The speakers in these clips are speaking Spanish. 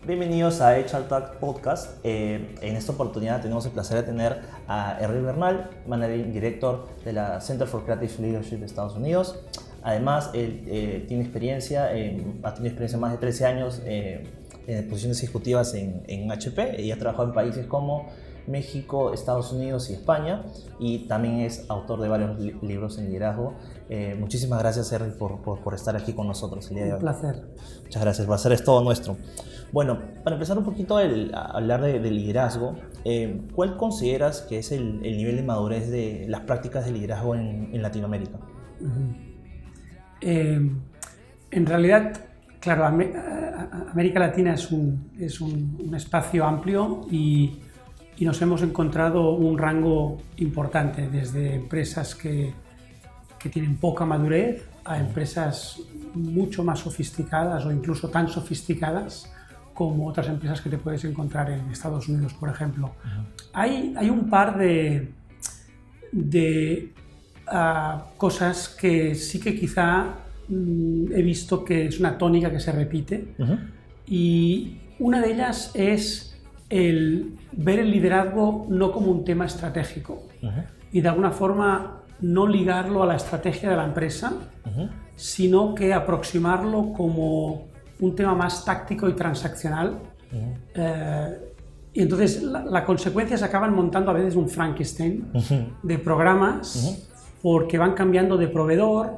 Bienvenidos a HR Talk Podcast. En esta oportunidad tenemos el placer de tener a Henry Bernal, Managing Director de la Center for Creative Leadership de Estados Unidos. Además, él tiene experiencia, ha tenido experiencia más de 13 años en posiciones ejecutivas en HP y ha trabajado en países como México, Estados Unidos y España, y también es autor de varios libros en liderazgo. Muchísimas gracias, Henry, por estar aquí con nosotros el día de hoy. Un placer. Muchas gracias, el placer es todo nuestro. Bueno, para empezar un poquito a hablar de liderazgo, ¿cuál consideras que es el nivel de madurez de las prácticas de liderazgo en Latinoamérica? En realidad, claro, América Latina es un espacio amplio y nos hemos encontrado un rango importante, desde empresas que tienen poca madurez a empresas mucho más sofisticadas o incluso tan sofisticadas como otras empresas que te puedes encontrar en Estados Unidos, por ejemplo. Hay un par de cosas que sí que quizá he visto que es una tónica que se repite, y una de ellas es el ver el liderazgo no como un tema estratégico y de alguna forma no ligarlo a la estrategia de la empresa, sino que aproximarlo como un tema más táctico y transaccional. Y entonces la consecuencia se acaban montando a veces un Frankenstein de programas porque van cambiando de proveedor.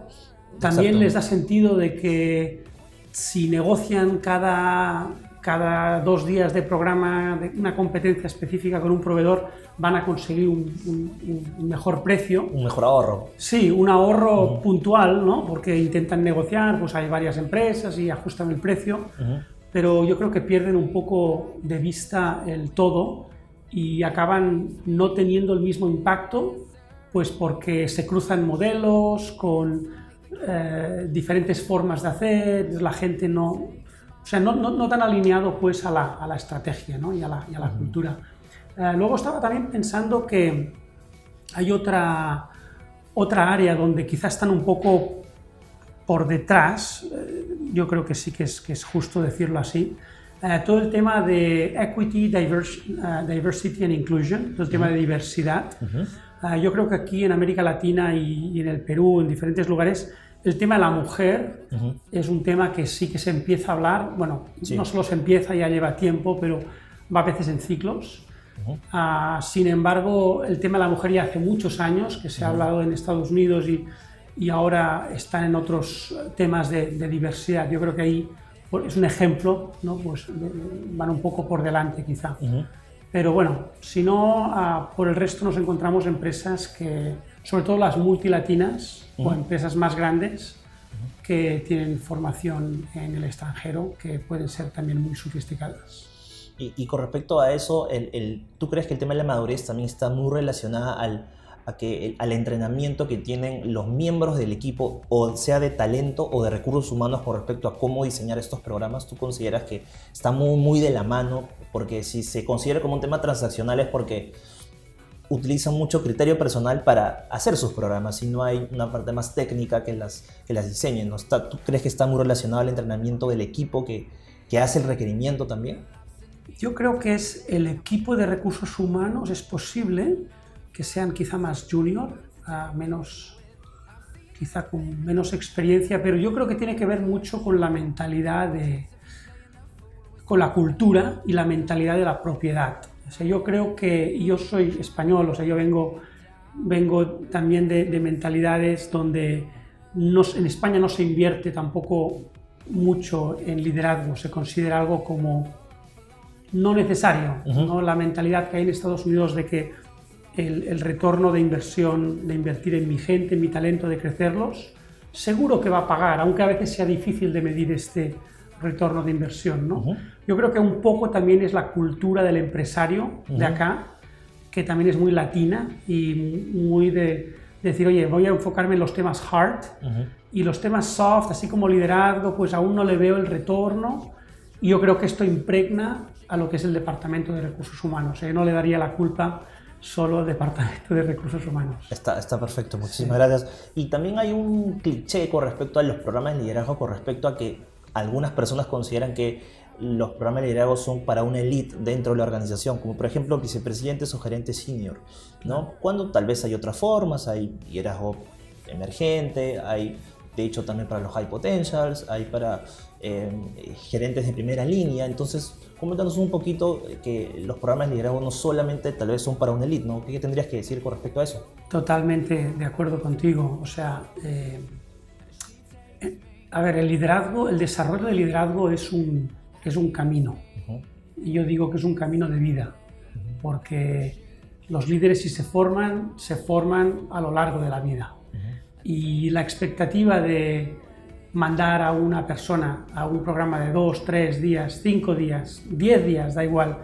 También Exacto. les da sentido de que si negocian cada 2 días de programa de una competencia específica con un proveedor, van a conseguir un mejor precio. Un mejor ahorro. Sí, un ahorro puntual, ¿no? Porque intentan negociar, pues hay varias empresas y ajustan el precio, pero yo creo que pierden un poco de vista el todo y acaban no teniendo el mismo impacto, pues porque se cruzan modelos con diferentes formas de hacer, la gente no tan alineado pues a la estrategia, ¿no? y a la cultura. Luego estaba también pensando que hay otra área donde quizás están un poco por detrás, yo creo que sí que es justo decirlo así, todo el tema de equity, diversity and inclusion, todo el tema de diversidad. Yo creo que aquí en América Latina y en el Perú, en diferentes lugares, el tema de la mujer es un tema que sí que se empieza a hablar. Bueno, no solo se empieza, ya lleva tiempo, pero va a veces en ciclos. Sin embargo, el tema de la mujer ya hace muchos años que se ha hablado en Estados Unidos y ahora están en otros temas de diversidad. Yo creo que ahí es un ejemplo, ¿no? Pues van un poco por delante quizá. Pero bueno, si no, por el resto nos encontramos empresas que, sobre todo las multilatinas o empresas más grandes, que tienen formación en el extranjero, que pueden ser también muy sofisticadas. Y con respecto a eso, ¿tú crees que el tema de la madurez también está muy relacionada al entrenamiento que tienen los miembros del equipo, o sea de talento o de recursos humanos, con respecto a cómo diseñar estos programas? ¿Tú consideras que está muy de la mano? Porque si se considera como un tema transaccional es porque utilizan mucho criterio personal para hacer sus programas y no hay una parte más técnica que las diseñen, ¿no? ¿Tú crees que está muy relacionado al entrenamiento del equipo que hace el requerimiento también? Yo creo que es el equipo de recursos humanos, es posible que sean quizá más junior, quizá con menos experiencia, pero yo creo que tiene que ver mucho con la mentalidad con la cultura y la mentalidad de la propiedad. O sea, yo creo que yo soy español, o sea, yo vengo también de mentalidades donde en España no se invierte tampoco mucho en liderazgo, se considera algo como no necesario, ¿no? La mentalidad que hay en Estados Unidos de que el retorno de inversión, de invertir en mi gente, en mi talento, de crecerlos, seguro que va a pagar, aunque a veces sea difícil de medir este retorno de inversión, ¿no? Yo creo que un poco también es la cultura del empresario de acá, que también es muy latina y muy de decir, oye, voy a enfocarme en los temas hard y los temas soft, así como liderazgo, pues aún no le veo el retorno, y yo creo que esto impregna a lo que es el Departamento de Recursos Humanos. No le daría la culpa solo al Departamento de Recursos Humanos. Está perfecto, muchísimas gracias. Y también hay un cliché con respecto a los programas de liderazgo, con respecto a que algunas personas consideran que los programas de liderazgo son para una elite dentro de la organización, como por ejemplo vicepresidentes o gerentes senior, ¿no? Cuando tal vez hay otras formas, hay liderazgo emergente, hay de hecho también para los high potentials, hay para gerentes de primera línea. Entonces, coméntanos un poquito que los programas de liderazgo no solamente tal vez son para una elite, ¿no? ¿Qué tendrías que decir con respecto a eso? Totalmente de acuerdo contigo. O sea, a ver, el liderazgo, el desarrollo del liderazgo es un camino. Y yo digo que es un camino de vida, porque los líderes, si se forman a lo largo de la vida. Y la expectativa de mandar a una persona a un programa de 2, 3 días, 5 días, 10 días, da igual,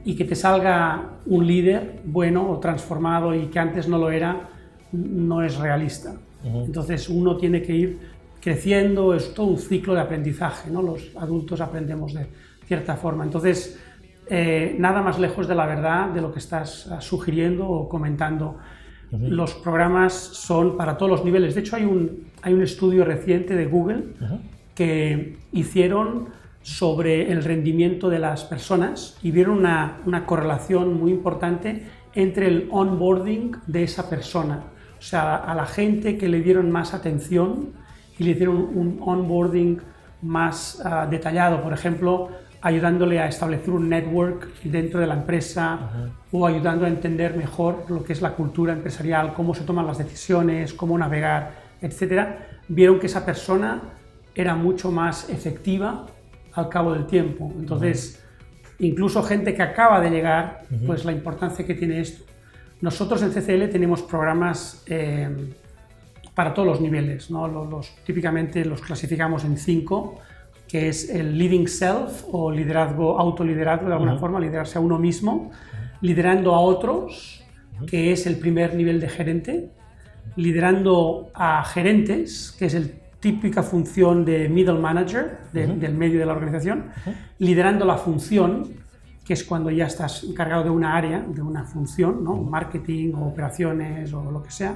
y que te salga un líder bueno o transformado y que antes no lo era, no es realista. Entonces uno tiene que ir creciendo, es todo un ciclo de aprendizaje, ¿no? Los adultos aprendemos de cierta forma. Entonces, nada más lejos de la verdad de lo que estás sugiriendo o comentando. Los programas son para todos los niveles. De hecho, hay un estudio reciente de Google que hicieron sobre el rendimiento de las personas y vieron una correlación muy importante entre el onboarding de esa persona. O sea, a la gente que le dieron más atención y le hicieron un onboarding más detallado, por ejemplo, ayudándole a establecer un network dentro de la empresa o ayudando a entender mejor lo que es la cultura empresarial, cómo se toman las decisiones, cómo navegar, etc. Vieron que esa persona era mucho más efectiva al cabo del tiempo. Entonces, incluso gente que acaba de llegar, pues la importancia que tiene esto. Nosotros en CCL tenemos programas para todos los niveles, ¿no? Típicamente los clasificamos en 5, que es el leading self o liderazgo, autoliderazgo de alguna forma, liderarse a uno mismo, liderando a otros, que es el primer nivel de gerente, liderando a gerentes, que es la típica función de middle manager, del medio de la organización, liderando la función, que es cuando ya estás encargado de una área, de una función, ¿no? Marketing o operaciones o lo que sea,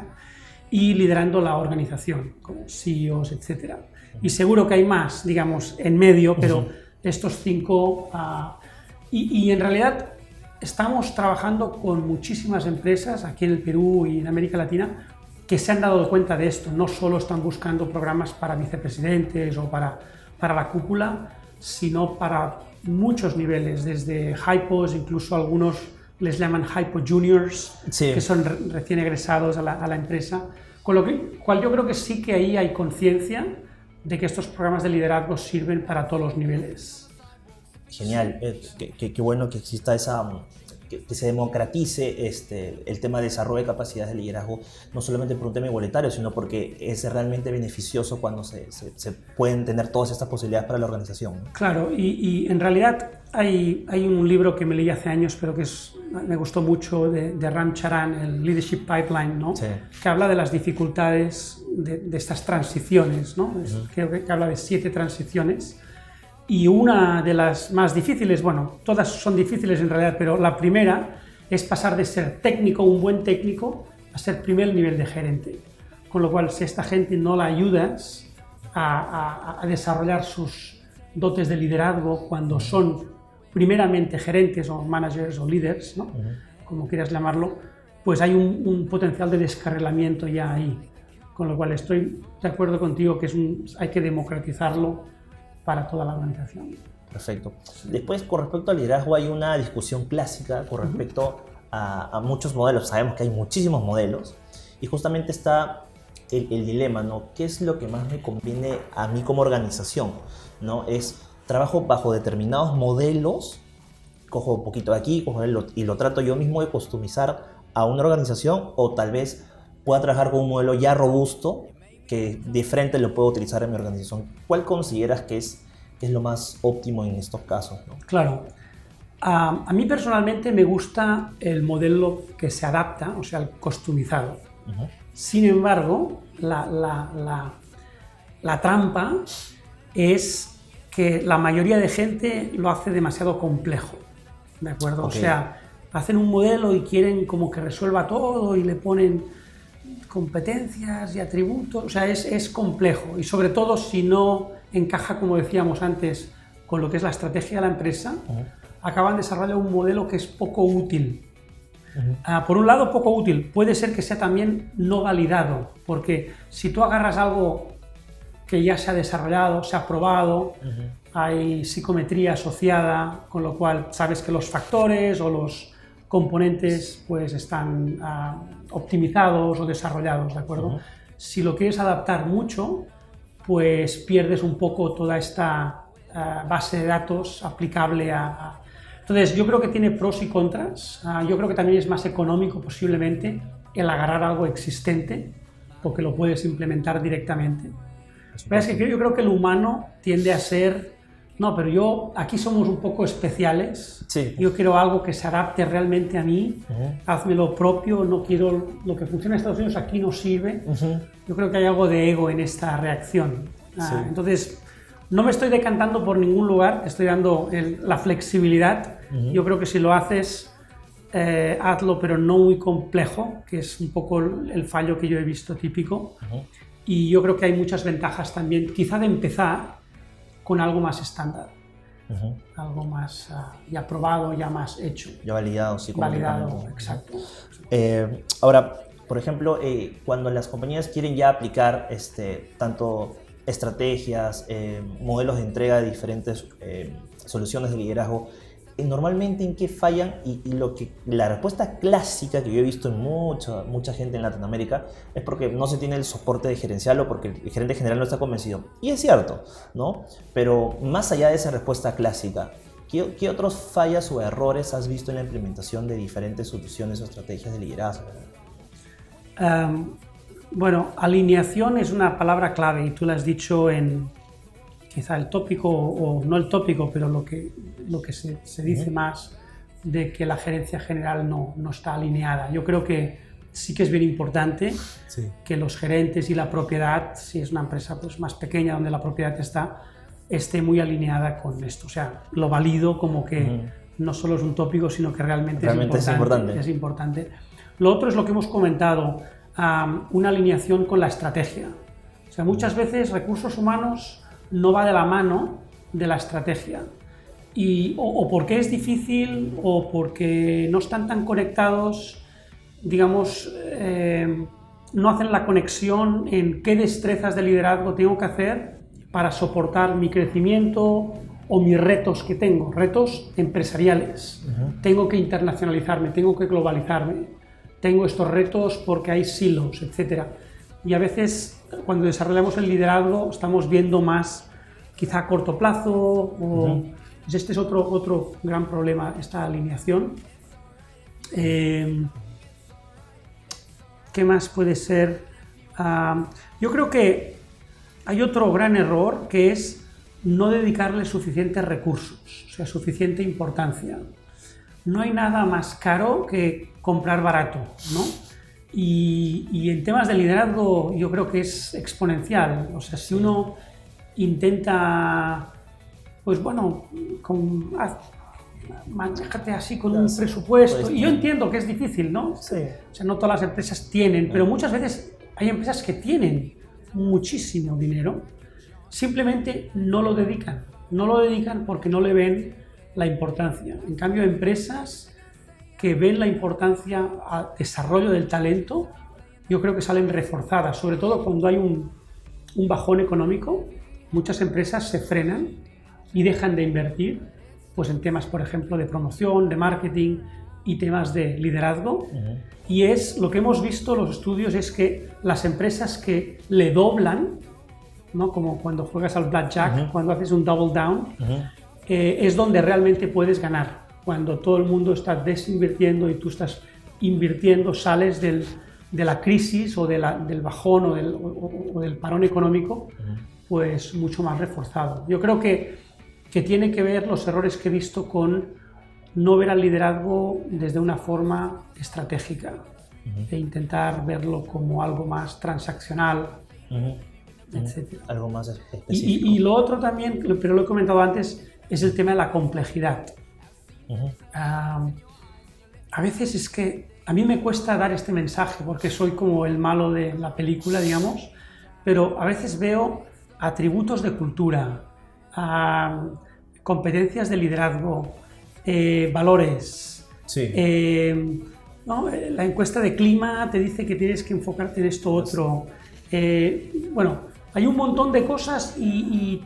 y liderando la organización, como CEOs, etc. Y seguro que hay más, digamos, en medio, pero estos 5... y en realidad estamos trabajando con muchísimas empresas aquí en el Perú y en América Latina que se han dado cuenta de esto. No solo están buscando programas para vicepresidentes o para la cúpula, sino para muchos niveles, desde hypos, incluso algunos les llaman hypo juniors, que son recién egresados a la empresa, con lo cual yo creo que sí que ahí hay conciencia de que estos programas de liderazgo sirven para todos los niveles. Genial, qué bueno que exista que se democratice el tema de desarrollo de capacidades de liderazgo, no solamente por un tema igualitario, sino porque es realmente beneficioso cuando se pueden tener todas estas posibilidades para la organización, ¿no? Claro, y en realidad hay un libro que me leí hace años, pero que me gustó mucho, de Ram Charan, el Leadership Pipeline, ¿no? Sí. Que habla de las dificultades de estas transiciones, ¿no? Creo que habla de 7 transiciones. Y una de las más difíciles, bueno, todas son difíciles en realidad, pero la primera es pasar de ser técnico, un buen técnico, a ser primer nivel de gerente. Con lo cual, si a esta gente no la ayudas a desarrollar sus dotes de liderazgo cuando son primeramente gerentes o managers o líderes, ¿no? Como quieras llamarlo, pues hay un potencial de descarrilamiento ya ahí. Con lo cual, estoy de acuerdo contigo que hay que democratizarlo para toda la organización. Perfecto. Después, con respecto al liderazgo, hay una discusión clásica con respecto a muchos modelos. Sabemos que hay muchísimos modelos y justamente está el dilema, ¿no? ¿Qué es lo que más me conviene a mí como organización? ¿No? Trabajo bajo determinados modelos, cojo un poquito de aquí, y lo trato yo mismo de customizar a una organización, o tal vez pueda trabajar con un modelo ya robusto que de frente lo puedo utilizar en mi organización. ¿Cuál consideras que es lo más óptimo en estos casos, ¿no? Claro. A mí personalmente me gusta el modelo que se adapta, o sea, el customizado. Sin embargo, la trampa es que la mayoría de gente lo hace demasiado complejo, ¿de acuerdo? Okay. O sea, hacen un modelo y quieren como que resuelva todo y le ponen competencias y atributos, o sea, es complejo, y sobre todo si no encaja, como decíamos antes, con lo que es la estrategia de la empresa, acaban desarrollando un modelo que es poco útil. Por un lado, poco útil, puede ser que sea también no validado, porque si tú agarras algo que ya se ha desarrollado, se ha probado, hay psicometría asociada, con lo cual sabes que los factores o los componentes pues están optimizados o desarrollados, ¿de acuerdo? Si lo quieres adaptar mucho, pues pierdes un poco toda esta base de datos aplicable a... Entonces, yo creo que tiene pros y contras. Yo creo que también es más económico posiblemente el agarrar algo existente, porque lo puedes implementar directamente. Pero es que yo creo que el humano tiende a ser, no, pero aquí somos un poco especiales, sí. Yo quiero algo que se adapte realmente a mí, hazme lo propio, no quiero lo que funciona en Estados Unidos, aquí no sirve. Yo creo que hay algo de ego en esta reacción. Sí. Entonces, no me estoy decantando por ningún lugar, estoy dando la flexibilidad. Yo creo que si lo haces, hazlo, pero no muy complejo, que es un poco el fallo que yo he visto típico. Y yo creo que hay muchas ventajas también, quizá de empezar con algo más estándar, algo más ya probado, ya más hecho. Ya validado, sí. Validado, exacto. Ahora, por ejemplo, cuando las compañías quieren ya aplicar tanto estrategias, modelos de entrega de diferentes soluciones de liderazgo, normalmente en qué fallan y la respuesta clásica que yo he visto en mucha gente en Latinoamérica es porque no se tiene el soporte de gerencial o porque el gerente general no está convencido. Y es cierto, ¿no? Pero más allá de esa respuesta clásica, ¿qué otros fallas o errores has visto en la implementación de diferentes soluciones o estrategias de liderazgo? Bueno, alineación es una palabra clave y tú la has dicho en quizá el tópico, o no el tópico, pero lo que se dice más de que la gerencia general no está alineada. Yo creo que sí que es bien importante que los gerentes y la propiedad, si es una empresa pues, más pequeña donde la propiedad esté muy alineada con esto. O sea, lo valido como que no solo es un tópico, sino que realmente es importante. Lo otro es lo que hemos comentado, una alineación con la estrategia. O sea, muchas veces recursos humanos no va de la mano de la estrategia. O porque es difícil o porque no están tan conectados, digamos, no hacen la conexión en qué destrezas de liderazgo tengo que hacer para soportar mi crecimiento o mis retos que tengo, retos empresariales. Tengo que internacionalizarme, tengo que globalizarme, tengo estos retos porque hay silos, etc. Y a veces cuando desarrollamos el liderazgo estamos viendo más quizá a corto plazo, pues este es otro gran problema, esta alineación. ¿Qué más puede ser? Yo creo que hay otro gran error que es no dedicarle suficientes recursos, o sea, suficiente importancia. No hay nada más caro que comprar barato, ¿no? Y en temas de liderazgo yo creo que es exponencial. O sea, si uno intenta, pues bueno, manéjate así con un presupuesto. Y yo entiendo que es difícil, ¿no? Sí. O sea, no todas las empresas tienen, pero muchas veces hay empresas que tienen muchísimo dinero, simplemente no lo dedican. No lo dedican porque no le ven la importancia. En cambio, empresas que ven la importancia al desarrollo del talento, yo creo que salen reforzadas, sobre todo cuando hay un bajón económico. Muchas empresas se frenan y dejan de invertir pues, en temas, por ejemplo, de promoción, de marketing y temas de liderazgo. Y es lo que hemos visto en los estudios es que las empresas que le doblan, ¿no? Como cuando juegas al blackjack, cuando haces un double down, es donde realmente puedes ganar. Cuando todo el mundo está desinvirtiendo y tú estás invirtiendo, sales de la crisis o del bajón o del parón económico, pues mucho más reforzado. Yo creo que tiene que ver los errores que he visto con no ver al liderazgo desde una forma estratégica e intentar verlo como algo más transaccional, etc. Algo más específico. Y lo otro también, pero lo he comentado antes, es el tema de la complejidad. A veces es que a mí me cuesta dar este mensaje porque soy como el malo de la película, digamos, pero a veces veo atributos de cultura, competencias de liderazgo, valores. Sí. ¿No? La encuesta de clima te dice que tienes que enfocarte en esto otro. Bueno, hay un montón de cosas y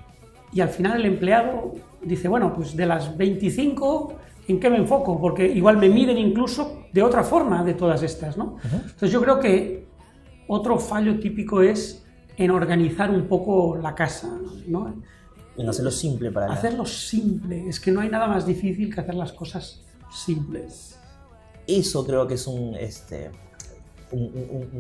al final el empleado dice, bueno, pues de las 25, ¿en qué me enfoco? Porque igual me miden incluso de otra forma de todas estas, ¿no? Entonces yo creo que otro fallo típico es en organizar un poco la casa, ¿no? En hacerlo simple para hacerlo simple, es que no hay nada más difícil que hacer las cosas simples. Eso creo que es un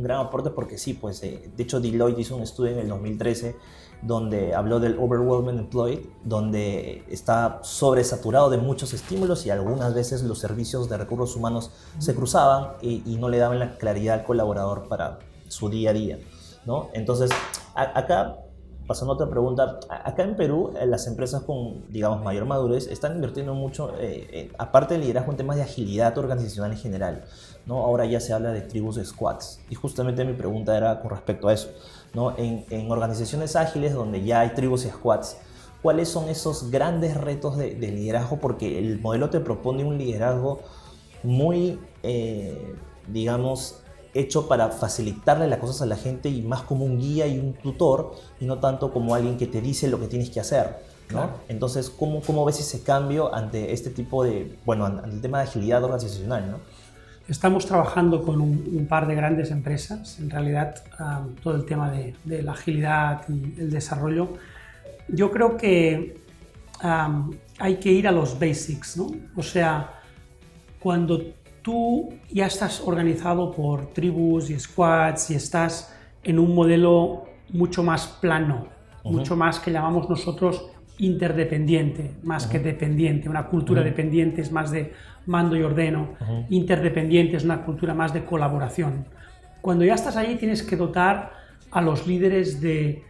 gran aporte porque sí, pues de hecho Deloitte hizo un estudio en el 2013 donde habló del overwhelming employee, donde está sobresaturado de muchos estímulos y algunas veces los servicios de recursos humanos se cruzaban y no le daban la claridad al colaborador para su día a día, ¿no? Entonces, acá, pasando a otra pregunta, acá en Perú las empresas con, digamos, mayor madurez están invirtiendo mucho, aparte del liderazgo, en temas de agilidad organizacional en general, ¿no? Ahora ya se habla de tribus de squads y justamente mi pregunta era con respecto a eso, ¿no? En organizaciones ágiles donde ya hay tribus y squads, ¿cuáles son esos grandes retos de liderazgo? Porque el modelo te propone un liderazgo muy, digamos, hecho para facilitarle las cosas a la gente y más como un guía y un tutor y no tanto como alguien que te dice lo que tienes que hacer, ¿no? Claro. Entonces, ¿cómo ves ese cambio ante este tipo de, bueno, ante el tema de agilidad organizacional, ¿no? Estamos trabajando con un par de grandes empresas, en realidad todo el tema de la agilidad y el desarrollo. Yo creo que hay que ir a los basics, ¿no? O sea, cuando tú ya estás organizado por tribus y squads y estás en un modelo mucho más plano, mucho más que llamamos nosotros interdependiente, más que dependiente. Una cultura dependiente es más de mando y ordeno, interdependiente es una cultura más de colaboración. Cuando ya estás ahí tienes que dotar a los líderes de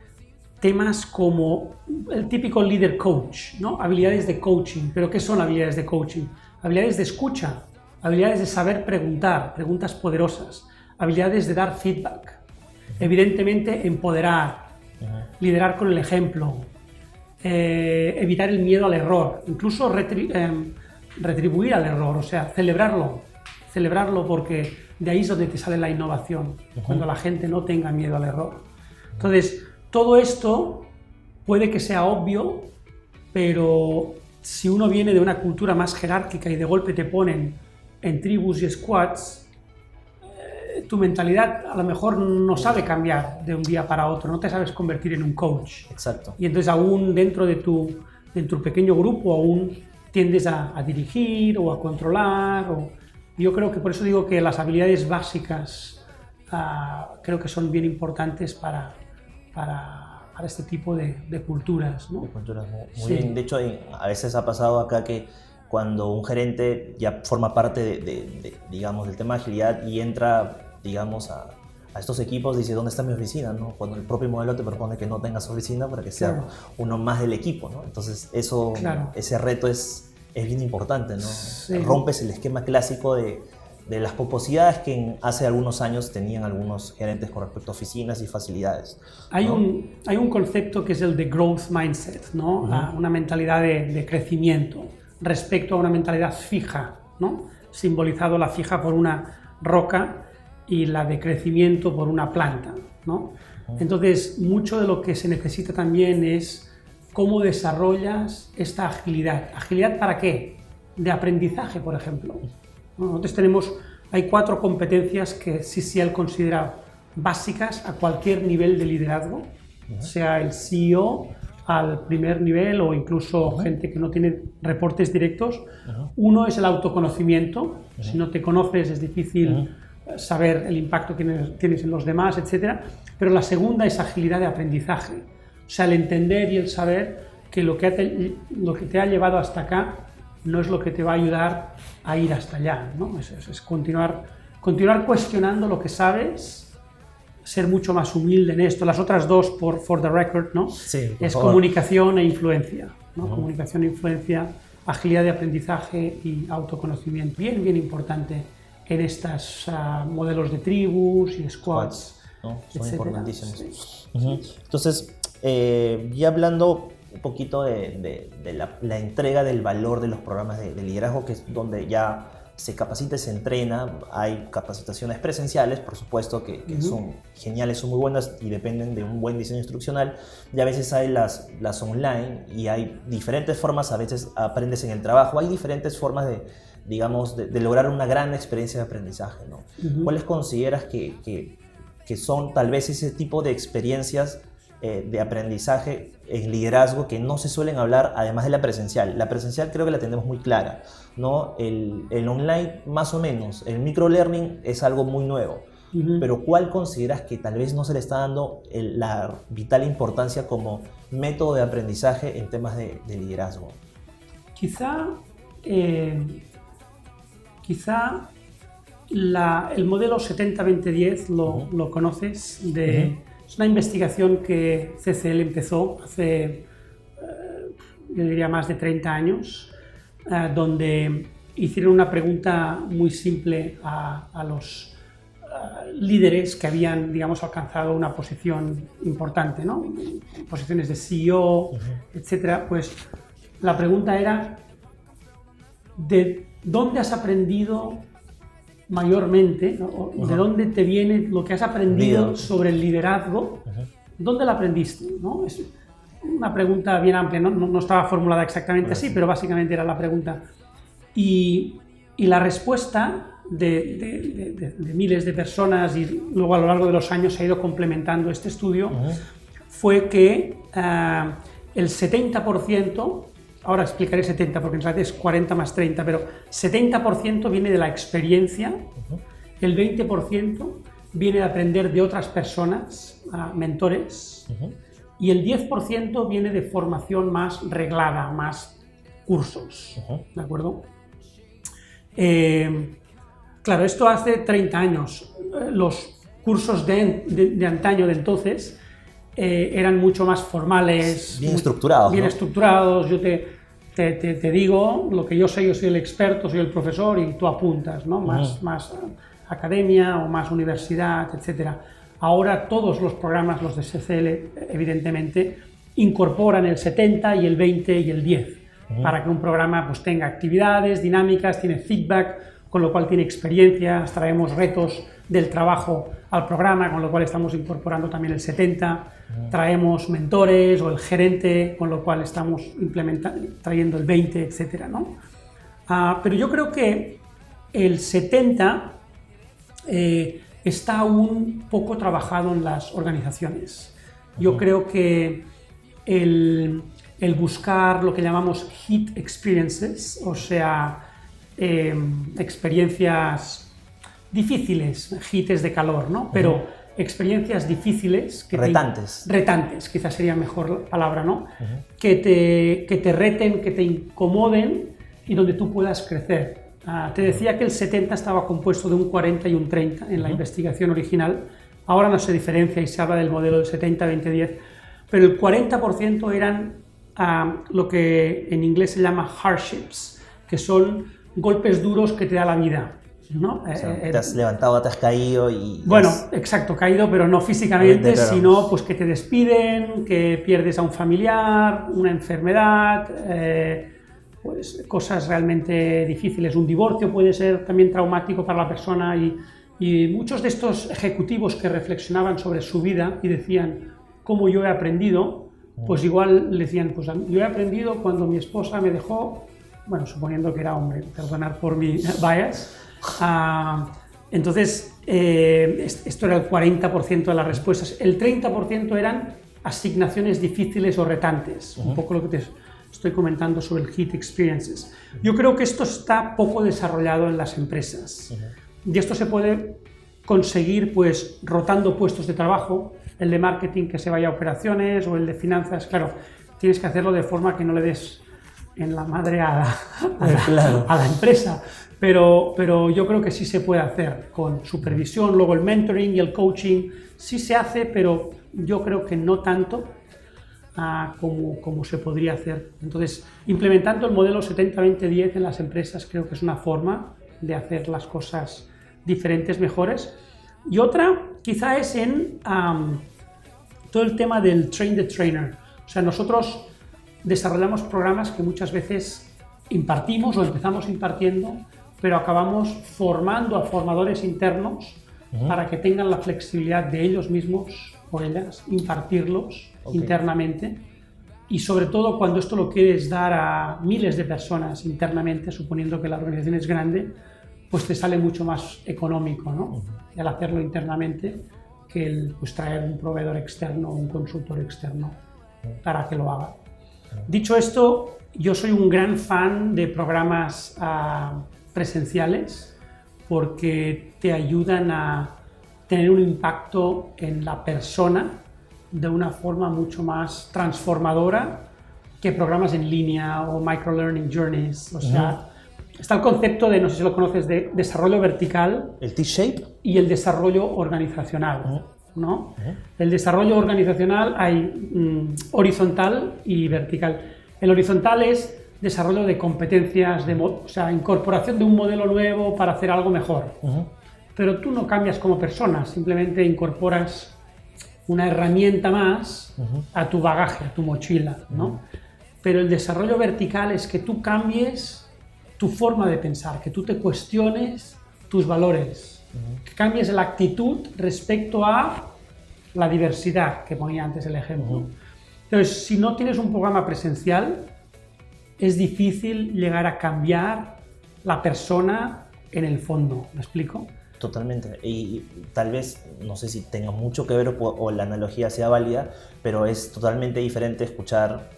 temas como el típico líder coach, ¿no? Habilidades de coaching. ¿Pero qué son habilidades de coaching? Habilidades de escucha, habilidades de saber preguntar, preguntas poderosas, habilidades de dar feedback, evidentemente empoderar, liderar con el ejemplo, evitar el miedo al error, incluso retribuir al error, o sea, celebrarlo porque de ahí es donde te sale la innovación, cuando la gente no tenga miedo al error. Entonces, todo esto puede que sea obvio, pero si uno viene de una cultura más jerárquica y de golpe te ponen en tribus y squads, tu mentalidad a lo mejor no sabe cambiar de un día para otro, no te sabes convertir en un coach. Exacto. Y entonces aún dentro de tu pequeño grupo aún tiendes a dirigir o a controlar. Yo creo que por eso digo que las habilidades básicas creo que son bien importantes para este tipo de culturas, ¿no? De culturas, muy bien. De hecho, a veces ha pasado acá que cuando un gerente ya forma parte digamos, del tema de agilidad y entra, digamos, a estos equipos, dice, ¿dónde está mi oficina? ¿No? Cuando el propio modelo te propone que no tengas oficina para que sea uno más del equipo, ¿no? Entonces, ese reto es bien importante, ¿no? Sí. Rompes el esquema clásico de las pomposidades que hace algunos años tenían algunos gerentes con respecto a oficinas y facilidades, ¿no? Hay un concepto que es el de growth mindset, ¿no? Una mentalidad de crecimiento respecto a una mentalidad fija, ¿no? Simbolizado la fija por una roca y la de crecimiento por una planta, ¿no? Entonces, mucho de lo que se necesita también es cómo desarrollas esta agilidad. ¿Agilidad para qué? De aprendizaje, por ejemplo. Nosotros hay 4 competencias que CCL considera básicas a cualquier nivel de liderazgo, sea el CEO al primer nivel o incluso gente que no tiene reportes directos. Uno es el autoconocimiento. Si no te conoces es difícil saber el impacto que tienes en los demás, etc. Pero la segunda es agilidad de aprendizaje. O sea, el entender y el saber que lo que te ha llevado hasta acá no es lo que te va a ayudar a ir hasta allá, ¿no? Es continuar cuestionando lo que sabes, ser mucho más humilde en esto. Las otras 2, for the record, ¿no? Sí, es comunicación e influencia, ¿no? Comunicación e influencia, agilidad de aprendizaje y autoconocimiento. Bien importante en estos modelos de tribus y squads, ¿no? Son etcétera. importantísimos. Sí. Entonces, ya hablando un poquito de la entrega del valor de los programas de liderazgo, que es donde ya se capacita y se entrena. Hay capacitaciones presenciales, por supuesto, que son geniales, son muy buenas y dependen de un buen diseño instruccional, y a veces hay las online, y hay diferentes formas. A veces aprendes en el trabajo, hay diferentes formas de lograr una gran experiencia de aprendizaje, ¿no? ¿Cuáles consideras que son tal vez ese tipo de experiencias de aprendizaje en liderazgo que no se suelen hablar, además de la presencial? La presencial creo que la tenemos muy clara, ¿no? El online más o menos, el microlearning es algo muy nuevo, pero ¿cuál consideras que tal vez no se le está dando la vital importancia como método de aprendizaje en temas de liderazgo? Quizá el modelo 70-20-10 lo conoces, es una investigación que CCL empezó hace, yo diría, más de 30 años, donde hicieron una pregunta muy simple a los líderes que habían, digamos, alcanzado una posición importante, ¿no? Posiciones de CEO, etcétera. Pues la pregunta era: ¿de dónde has aprendido mayormente, ¿no? ¿De dónde te viene lo que has aprendido sobre el liderazgo? ¿Dónde lo aprendiste? ¿No? Es una pregunta bien amplia, no estaba formulada exactamente así, pero básicamente era la pregunta. Y la respuesta de miles de personas, y luego a lo largo de los años se ha ido complementando este estudio, fue que el 70%, ahora explicaré 70 porque en realidad es 40 más 30, pero 70% viene de la experiencia, el 20% viene de aprender de otras personas, mentores, y el 10% viene de formación más reglada, más cursos, ¿de acuerdo? Claro, esto hace 30 años. Los cursos de antaño, de entonces, eran mucho más formales, bien estructurados. Bien, ¿no? estructurados. Yo te digo lo que yo soy el experto, soy el profesor, y tú apuntas, ¿no? Más academia o más universidad, etcétera. Ahora todos los programas, los de CCL, evidentemente, incorporan el 70 y el 20 y el 10, para que un programa pues tenga actividades dinámicas, tiene feedback, con lo cual tiene experiencias, traemos retos del trabajo al programa, con lo cual estamos incorporando también el 70, traemos mentores o el gerente, con lo cual estamos trayendo el 20, etcétera, ¿no? Pero yo creo que el 70 está aún poco trabajado en las organizaciones. Yo creo que el buscar lo que llamamos hit experiences, o sea, experiencias difíciles, hits de calor, ¿no? Pero experiencias difíciles, retantes, quizás sería mejor la palabra, ¿no? Que te reten, que te incomoden y donde tú puedas crecer. Te decía que el 70 estaba compuesto de un 40 y un 30 en la investigación original. Ahora no se diferencia y se habla del modelo del 70-20-10, pero el 40% eran lo que en inglés se llama hardships, que son golpes duros que te da la vida, ¿no? O sea, te has levantado, te has caído y... Bueno, exacto, caído, pero no físicamente, sino pues que te despiden, que pierdes a un familiar, una enfermedad, pues cosas realmente difíciles. Un divorcio puede ser también traumático para la persona, y muchos de estos ejecutivos que reflexionaban sobre su vida y decían: ¿cómo yo he aprendido? Pues igual le decían: pues yo he aprendido cuando mi esposa me dejó, bueno, suponiendo que era hombre, perdonar por mi bias. Entonces, esto era el 40% de las respuestas. El 30% eran asignaciones difíciles o retantes, un poco lo que te estoy comentando sobre el hit experiences. Yo creo que esto está poco desarrollado en las empresas, y esto se puede conseguir pues rotando puestos de trabajo, el de marketing que se vaya a operaciones, o el de finanzas. Claro, tienes que hacerlo de forma que no le des en la madre a la empresa, pero yo creo que sí se puede hacer con supervisión. Luego el mentoring y el coaching sí se hace, pero yo creo que no tanto como se podría hacer. Entonces, implementando el modelo 70-20-10 en las empresas creo que es una forma de hacer las cosas diferentes, mejores. Y otra quizá es en todo el tema del train the trainer. O sea, nosotros desarrollamos programas que muchas veces impartimos o empezamos impartiendo, pero acabamos formando a formadores internos para que tengan la flexibilidad de ellos mismos o ellas impartirlos internamente. Y sobre todo cuando esto lo quieres dar a miles de personas internamente, suponiendo que la organización es grande, pues te sale mucho más económico, ¿no? Y al hacerlo internamente que el pues, traer un proveedor externo o un consultor externo para que lo haga. Dicho esto, yo soy un gran fan de programas presenciales porque te ayudan a tener un impacto en la persona de una forma mucho más transformadora que programas en línea o microlearning journeys. O sea, está el concepto de, no sé si lo conoces, de desarrollo vertical. ¿El T-shape? Y el desarrollo organizacional, ¿no? El desarrollo organizacional hay horizontal y vertical. El horizontal es desarrollo de competencias, o sea, incorporación de un modelo nuevo para hacer algo mejor. Pero tú no cambias como persona, simplemente incorporas una herramienta más a tu bagaje, a tu mochila, ¿no? Pero el desarrollo vertical es que tú cambies tu forma de pensar, que tú te cuestiones tus valores, que cambies la actitud respecto a la diversidad, que ponía antes el ejemplo. Entonces, si no tienes un programa presencial, es difícil llegar a cambiar la persona en el fondo, ¿me explico? Totalmente, y tal vez, no sé si tenga mucho que ver o la analogía sea válida, pero es totalmente diferente escuchar,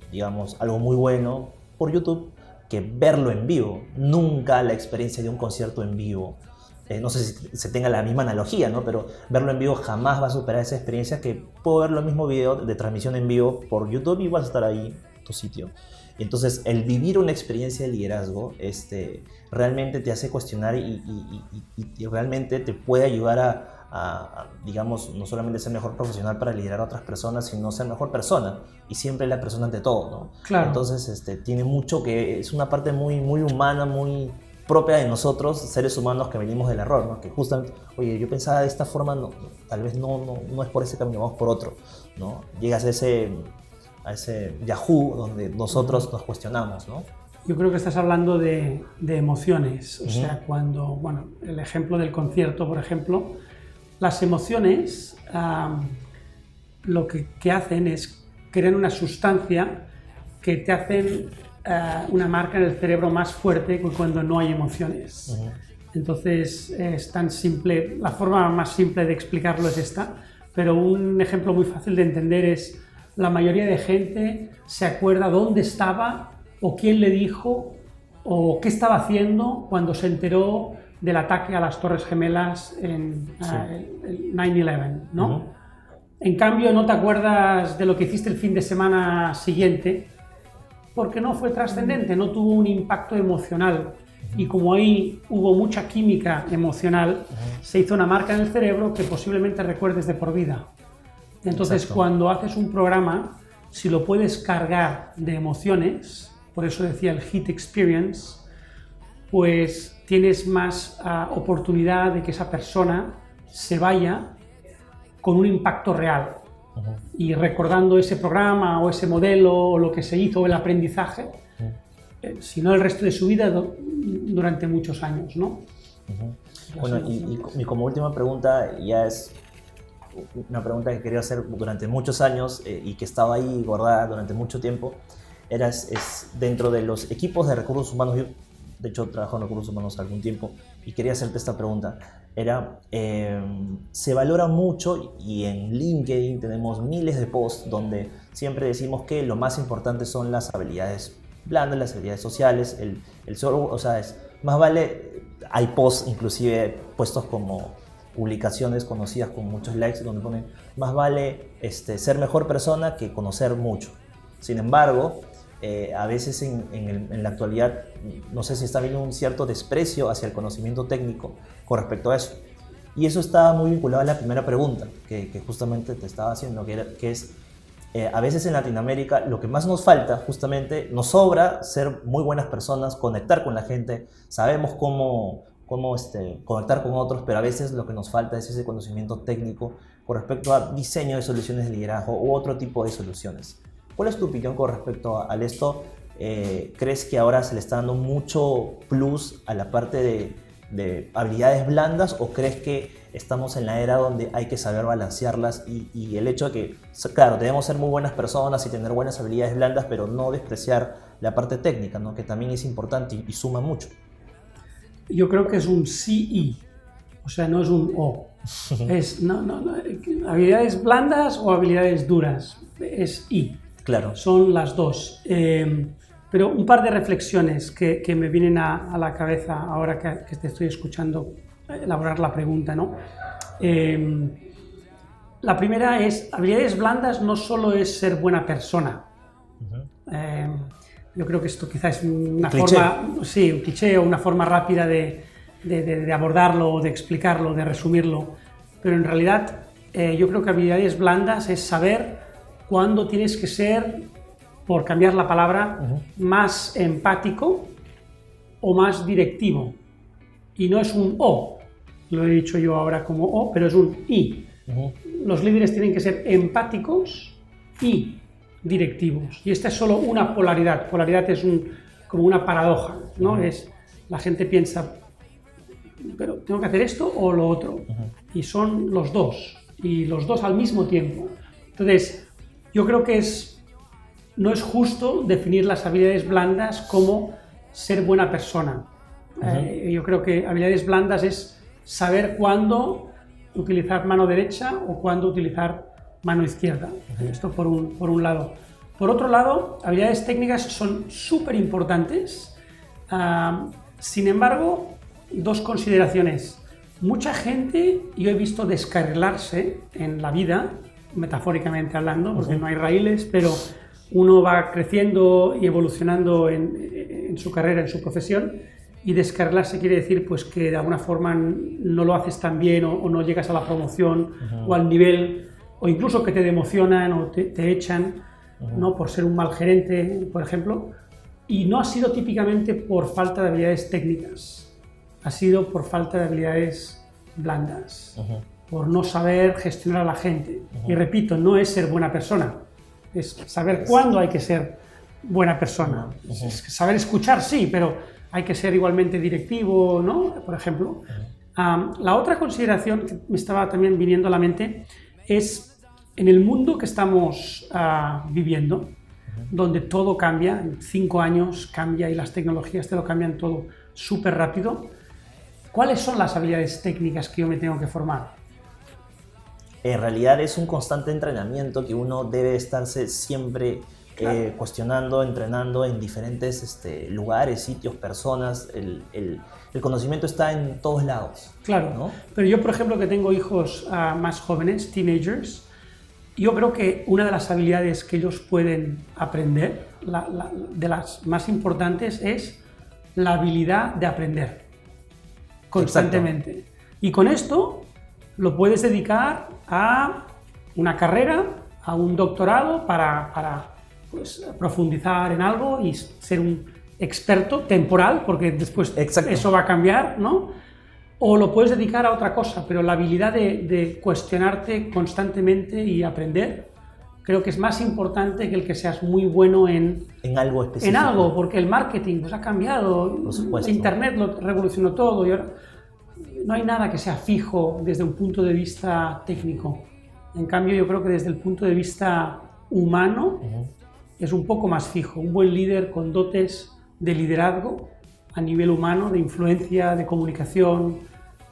digamos, algo muy bueno por YouTube que verlo en vivo. Nunca la experiencia de un concierto en vivo, no sé si se tenga la misma analogía, ¿no? Pero verlo en vivo jamás va a superar esa experiencia que puedo ver el mismo video de transmisión en vivo por YouTube y vas a estar ahí en tu sitio. Entonces, el vivir una experiencia de liderazgo realmente te hace cuestionar y realmente te puede ayudar a, digamos, no solamente ser mejor profesional para liderar a otras personas, sino ser mejor persona. Y siempre la persona ante todo, ¿no? Claro. Entonces, tiene mucho que... Es una parte muy, muy humana, muy propia de nosotros, seres humanos que venimos del error, ¿no? Que justamente, oye, yo pensaba de esta forma, no, tal vez no es por ese camino, vamos por otro, ¿no? Llegas a ese Yahoo donde nosotros nos cuestionamos, ¿no? Yo creo que estás hablando de emociones, o sea, cuando, bueno, el ejemplo del concierto, por ejemplo, las emociones lo que hacen es crear una sustancia que te hacen una marca en el cerebro más fuerte que cuando no hay emociones. Entonces, es tan simple, la forma más simple de explicarlo es esta, pero un ejemplo muy fácil de entender es la mayoría de gente se acuerda dónde estaba o quién le dijo o qué estaba haciendo cuando se enteró del ataque a las Torres Gemelas en el 9/11, ¿no? En cambio, no te acuerdas de lo que hiciste el fin de semana siguiente porque no fue trascendente, no tuvo un impacto emocional. Y como ahí hubo mucha química emocional, se hizo una marca en el cerebro que posiblemente recuerdes de por vida. Entonces, Exacto. Cuando haces un programa, si lo puedes cargar de emociones, por eso decía el Hit Experience, pues tienes más oportunidad de que esa persona se vaya con un impacto real. Y recordando ese programa o ese modelo o lo que se hizo o el aprendizaje, si no el resto de su vida durante muchos años, ¿no? Bueno, y como última pregunta, ya es una pregunta que quería hacer durante muchos años y que estaba ahí guardada durante mucho tiempo, es dentro de los equipos de recursos humanos. Yo, de hecho, trabajo en recursos humanos algún tiempo y quería hacerte esta pregunta. Se valora mucho, y en LinkedIn tenemos miles de posts donde siempre decimos que lo más importante son las habilidades blandas, las habilidades sociales, el solo, o sea, más vale, hay posts inclusive puestos como publicaciones conocidas con muchos likes donde ponen más vale ser mejor persona que conocer mucho. Sin embargo, a veces en la actualidad, no sé si está habiendo un cierto desprecio hacia el conocimiento técnico con respecto a eso. Y eso está muy vinculado a la primera pregunta que justamente te estaba haciendo, que es, a veces en Latinoamérica lo que más nos falta, justamente, nos sobra ser muy buenas personas, conectar con la gente, sabemos cómo conectar con otros, pero a veces lo que nos falta es ese conocimiento técnico con respecto a diseño de soluciones de liderazgo u otro tipo de soluciones. ¿Cuál es tu opinión con respecto a esto? ¿Crees que ahora se le está dando mucho plus a la parte de habilidades blandas o crees que estamos en la era donde hay que saber balancearlas y el hecho de que, claro, debemos ser muy buenas personas y tener buenas habilidades blandas, pero no despreciar la parte técnica, ¿no? Que también es importante y suma mucho? Yo creo que es un sí-y, o sea, no es un o. Es habilidades blandas o habilidades duras, es y. Claro. Son las dos. Pero un par de reflexiones que me vienen a la cabeza ahora que te estoy escuchando elaborar la pregunta, ¿no? La primera es, habilidades blandas no solo es ser buena persona. Yo creo que esto quizás es una forma, sí, un cliché o una forma rápida de abordarlo, de explicarlo, de resumirlo, pero en realidad yo creo que habilidades blandas es saber cuándo tienes que ser, por cambiar la palabra, más empático o más directivo. Y no es un o, lo he dicho yo ahora como o, pero es un y. Los líderes tienen que ser empáticos y directivos. Y esta es solo una polaridad. Polaridad es como una paradoja, ¿no? La gente piensa, pero ¿tengo que hacer esto o lo otro? Y son los dos, y los dos al mismo tiempo. Entonces, yo creo que no es justo definir las habilidades blandas como ser buena persona. Yo creo que habilidades blandas es saber cuándo utilizar mano derecha o cuándo utilizar mano izquierda. Esto por un lado. Por otro lado, habilidades técnicas son súper importantes. Sin embargo, dos consideraciones. Mucha gente yo he visto descarrilarse en la vida, metafóricamente hablando, porque no hay raíles, pero uno va creciendo y evolucionando en su carrera, en su profesión, y descarrilarse quiere decir pues, que de alguna forma no lo haces tan bien o no llegas a la promoción o al nivel, o incluso que te democionan o te echan, ¿no? Por ser un mal gerente, por ejemplo, y no ha sido típicamente por falta de habilidades técnicas, ha sido por falta de habilidades blandas, por no saber gestionar a la gente. Y repito, no es ser buena persona, es saber cuándo hay que ser buena persona. Es saber escuchar, sí, pero hay que ser igualmente directivo, ¿no? Por ejemplo. La otra consideración que me estaba también viniendo a la mente es en el mundo que estamos viviendo, donde todo cambia, en 5 años cambia y las tecnologías te lo cambian todo súper rápido. ¿Cuáles son las habilidades técnicas que yo me tengo que formar? En realidad es un constante entrenamiento que uno debe estarse siempre cuestionando, entrenando en diferentes lugares, sitios, personas. El conocimiento está en todos lados. Claro, ¿no? Pero yo, por ejemplo, que tengo hijos más jóvenes, teenagers, yo creo que una de las habilidades que ellos pueden aprender, de las más importantes, es la habilidad de aprender constantemente. Exacto. Y con esto lo puedes dedicar a una carrera, a un doctorado para pues, profundizar en algo y ser un experto temporal, porque después eso va a cambiar, ¿no? O lo puedes dedicar a otra cosa, pero la habilidad de cuestionarte constantemente y aprender, creo que es más importante que el que seas muy bueno en algo específico. En algo, porque el marketing pues, ha cambiado, Internet lo revolucionó todo y ahora no hay nada que sea fijo desde un punto de vista técnico. En cambio, yo creo que desde el punto de vista humano es un poco más fijo. Un buen líder con dotes de liderazgo a nivel humano, de influencia, de comunicación,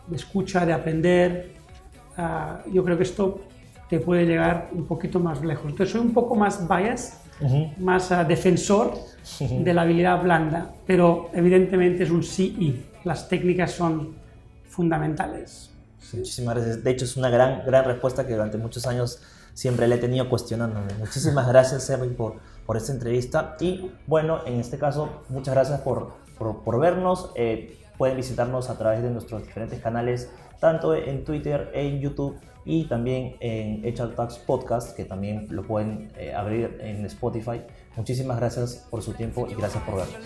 de escucha, de aprender. Yo creo que esto te puede llegar un poquito más lejos. Entonces soy un poco más biased, más defensor de la habilidad blanda, pero evidentemente es un sí-y. Las técnicas son fundamentales. Sí. Muchísimas gracias. De hecho, es una gran respuesta que durante muchos años siempre la he tenido cuestionándome. Muchísimas gracias, Erwin, por esta entrevista. Y bueno, en este caso, muchas gracias por vernos. Pueden visitarnos a través de nuestros diferentes canales, tanto en Twitter, en YouTube y también en HR Talks Podcast, que también lo pueden abrir en Spotify. Muchísimas gracias por su tiempo y gracias por vernos.